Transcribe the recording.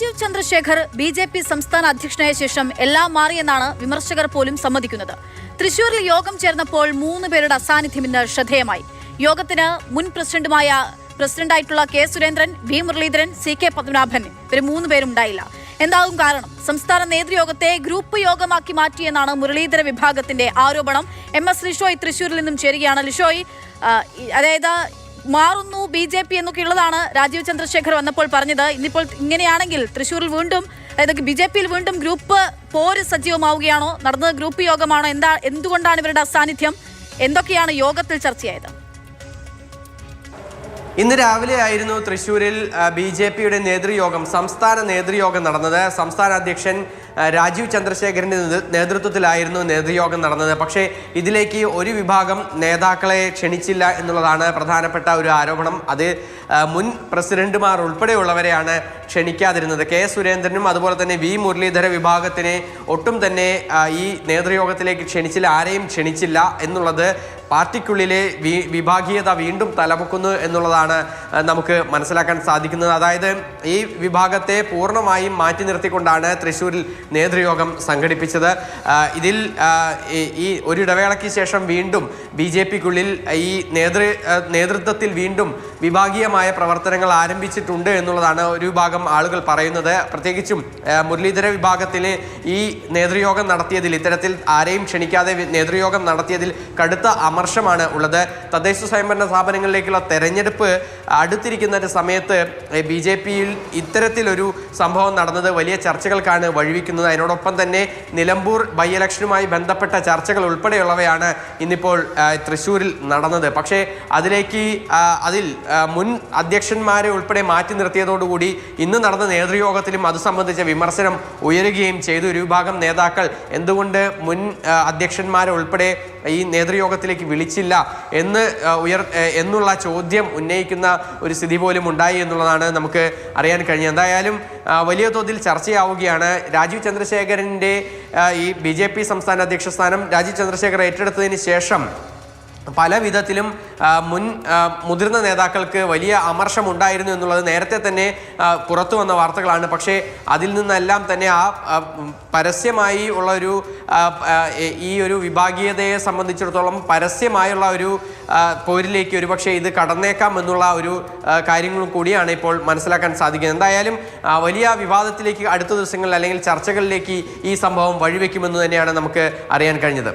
Rajeev Chandrasekhar BJP. സംസ്ഥാന അധ്യക്ഷനായ ശേഷം എല്ലാം മാറിയെന്നാണ് വിമർശകർ പോലും സമ്മതിക്കുന്നത്. തൃശൂരിൽ യോഗം ചേർന്നപ്പോൾ 3 പേരുടെ അസാന്നിധ്യം ഇന്ന് ശ്രദ്ധേയമായി. യോഗത്തിന് മുൻ പ്രസിഡന്റായിട്ടുള്ള കെ സുരേന്ദ്രൻ, വി മുരളീധരൻ, സി.കെ. പത്മനാഭൻ ഇവർ 3 പേരും ഉണ്ടായില്ല. എന്താകും കാരണം? സംസ്ഥാന നേതൃയോഗത്തെ ഗ്രൂപ്പ് യോഗമാക്കി മാറ്റിയെന്നാണ് മുരളീധര വിഭാഗത്തിന്റെ ആരോപണം. എം.എസ്. ലിഷോയ് തൃശൂരിൽ നിന്നും ചേരുകയാണ്. ലിഷോയ്, അതായത് മാറുന്നു ബി.ജെ.പി. എന്നൊക്കെയുള്ളതാണ് രാജീവ് ചന്ദ്രശേഖർ വന്നപ്പോൾ പറഞ്ഞത്. ഇന്നിപ്പോൾ ഇങ്ങനെയാണെങ്കിൽ തൃശ്ശൂരിൽ വീണ്ടും, അതായത് ബി.ജെ.പിയിൽ വീണ്ടും ഗ്രൂപ്പ് പോര് സജീവമാവുകയാണോ? നടന്നത് ഗ്രൂപ്പ് യോഗമാണോ? എന്തുകൊണ്ടാണ് ഇവരുടെ അസാന്നിധ്യം? എന്തൊക്കെയാണ് യോഗത്തിൽ ചർച്ചയായത്? ഇന്ന് രാവിലെ ആയിരുന്നു തൃശ്ശൂരിൽ ബി.ജെ.പിയുടെ നേതൃയോഗം, സംസ്ഥാന നേതൃയോഗം നടന്നത്. സംസ്ഥാന അധ്യക്ഷൻ രാജീവ് ചന്ദ്രശേഖരന്റെ നേതൃത്വത്തിലായിരുന്നു നേതൃയോഗം നടന്നത്. പക്ഷേ ഇതിലേക്ക് ഒരു വിഭാഗം നേതാക്കളെ ക്ഷണിച്ചില്ല എന്നുള്ളതാണ് പ്രധാനപ്പെട്ട ഒരു ആരോപണം. അത് മുൻ പ്രസിഡന്റുമാർ ഉൾപ്പെടെയുള്ളവരെയാണ് ക്ഷണിക്കാതിരുന്നത്. കെ സുരേന്ദ്രനും അതുപോലെ തന്നെ വി മുരളീധര വിഭാഗത്തിനെ ഒട്ടും തന്നെ ഈ നേതൃയോഗത്തിലേക്ക് ക്ഷണിച്ചില്ല, ആരെയും ക്ഷണിച്ചില്ല എന്നുള്ളത് പാർട്ടിക്കുള്ളിലെ വിഭാഗീയത വീണ്ടും തലമുക്കുന്നു എന്നുള്ളതാണ് നമുക്ക് മനസ്സിലാക്കാൻ സാധിക്കുന്നത്. അതായത് ഈ വിഭാഗത്തെ പൂർണ്ണമായും മാറ്റി നിർത്തിക്കൊണ്ടാണ് തൃശ്ശൂരിൽ നേതൃയോഗം സംഘടിപ്പിച്ചത്. ഇതിൽ ഈ ഒരു ഇടവേളയ്ക്ക് ശേഷം വീണ്ടും ബി.ജെ.പിക്കുള്ളിൽ ഈ നേതൃത്വത്തിൽ വീണ്ടും വിഭാഗീയമായ പ്രവർത്തനങ്ങൾ ആരംഭിച്ചിട്ടുണ്ട് എന്നുള്ളതാണ് ഒരു വിഭാഗം ആളുകൾ പറയുന്നത്. പ്രത്യേകിച്ചും മുരളീധര വിഭാഗത്തിൽ ഈ നേതൃയോഗം നടത്തിയതിൽ, ഇത്തരത്തിൽ ആരെയും ക്ഷണിക്കാതെ നേതൃയോഗം നടത്തിയതിൽ കടുത്ത അമർഷമാണ് ഉള്ളത്. തദ്ദേശ സ്വയംഭരണ സ്ഥാപനങ്ങളിലേക്കുള്ള തെരഞ്ഞെടുപ്പ് അടുത്തിരിക്കുന്ന ഒരു സമയത്ത് ബി.ജെ.പിയിൽ ഇത്തരത്തിലൊരു സംഭവം നടന്നത് വലിയ ചർച്ചകൾക്കാണ് വഴിവെക്കുന്നത്. അതിനോടൊപ്പം തന്നെ നിലമ്പൂർ ബൈ ഇലക്ഷനുമായി ബന്ധപ്പെട്ട ചർച്ചകൾ ഉൾപ്പെടെയുള്ളവയാണ് ഇന്നിപ്പോൾ തൃശ്ശൂരിൽ നടന്നത്. പക്ഷേ അതിൽ മുൻ അധ്യക്ഷന്മാരെ ഉൾപ്പെടെ മാറ്റി നിർത്തിയതോടുകൂടി ഇന്ന് നടന്ന നേതൃയോഗത്തിലും അത് സംബന്ധിച്ച വിമർശനം ഉയരുകയും ചെയ്തു. ഒരു വിഭാഗം നേതാക്കൾ എന്തുകൊണ്ട് മുൻ അധ്യക്ഷന്മാരെ ഉൾപ്പെടെ ഈ നേതൃയോഗത്തിലേക്ക് വിളിച്ചില്ല എന്നുള്ള ചോദ്യം ഉന്നയിക്കുന്ന ഒരു സ്ഥിതി പോലും ഉണ്ടായി എന്നുള്ളതാണ് നമുക്ക് അറിയാൻ കഴിഞ്ഞത്. എന്തായാലും വലിയ തോതിൽ ചർച്ചയാവുകയാണ്. രാജീവ് ചന്ദ്രശേഖരൻ്റെ ഈ ബി.ജെ.പി. സംസ്ഥാന അധ്യക്ഷ സ്ഥാനം രാജീവ് ചന്ദ്രശേഖർ ഏറ്റെടുത്തതിന് ശേഷം പല വിധത്തിലും മുതിർന്ന നേതാക്കൾക്ക് വലിയ അമർഷം ഉണ്ടായിരുന്നു എന്നുള്ളത് നേരത്തെ തന്നെ പുറത്തു വന്ന വാർത്തകളാണ്. പക്ഷേ അതിൽ നിന്നെല്ലാം തന്നെ പരസ്യമായി ഉള്ള ഈ ഒരു വിഭാഗീയതയെ സംബന്ധിച്ചിടത്തോളം പരസ്യമായുള്ള ഒരു പോരിലേക്ക് ഒരുപക്ഷെ ഇത് കടന്നേക്കാം എന്നുള്ള ഒരു കാര്യങ്ങളും കൂടിയാണ് ഇപ്പോൾ മനസ്സിലാക്കാൻ സാധിക്കുന്നത്. എന്തായാലും വലിയ വിവാദത്തിലേക്ക് അടുത്ത ദിവസങ്ങളിൽ അല്ലെങ്കിൽ ചർച്ചകളിലേക്ക് ഈ സംഭവം വഴിവെക്കുമെന്ന് തന്നെയാണ് നമുക്ക് അറിയാൻ കഴിഞ്ഞത്.